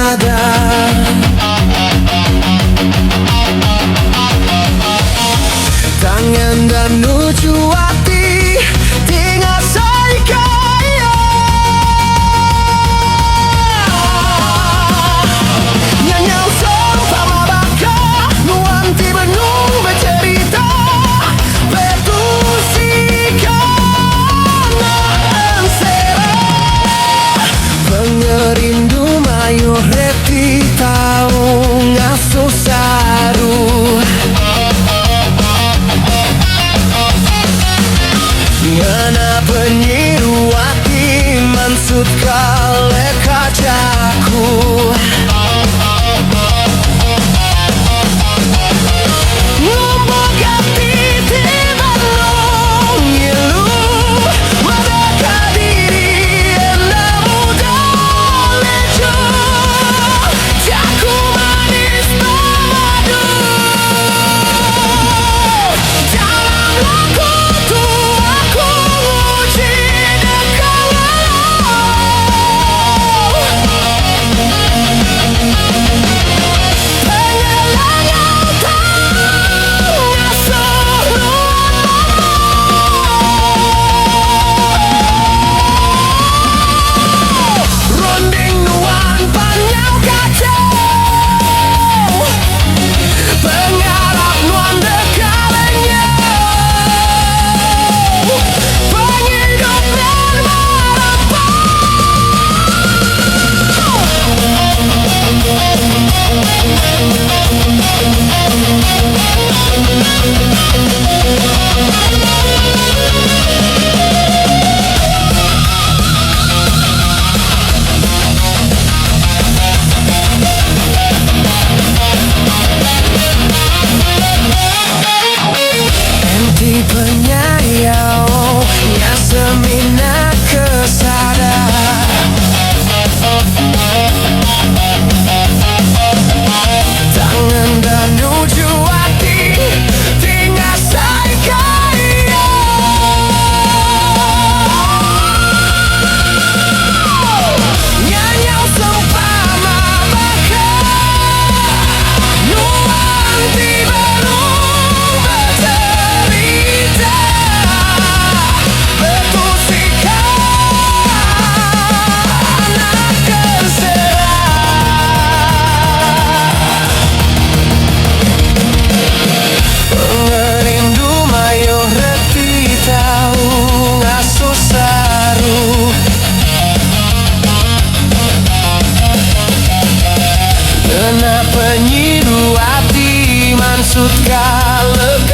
sadar. Tangan dan nuju hati tinggal saya kaya. Nyanyau seumpama baka nuanti benung bercerita betusikan ensera. Pengerindu mayor reti tahu ngasuh saru. Ngana penyiru hati mansut kale kacaku. Ngomong hati tiba ngilu mereka diri enda muda lecu. Jaku manis madu dalam laku aku uji dekat pengelangan tengah seluruh ronding nuan panyau kacau pengarap nuan dekalenya penghidup dan enti penyayau ya semina kesada. Tangan dan nuju hati tinggal saya kaya. Nyanyau seumpama baka nuanti benung bercerita betusikan ensera. Pengerindu mayor reti tahu ngasuh saru. Kena penyiru hati mansut kalep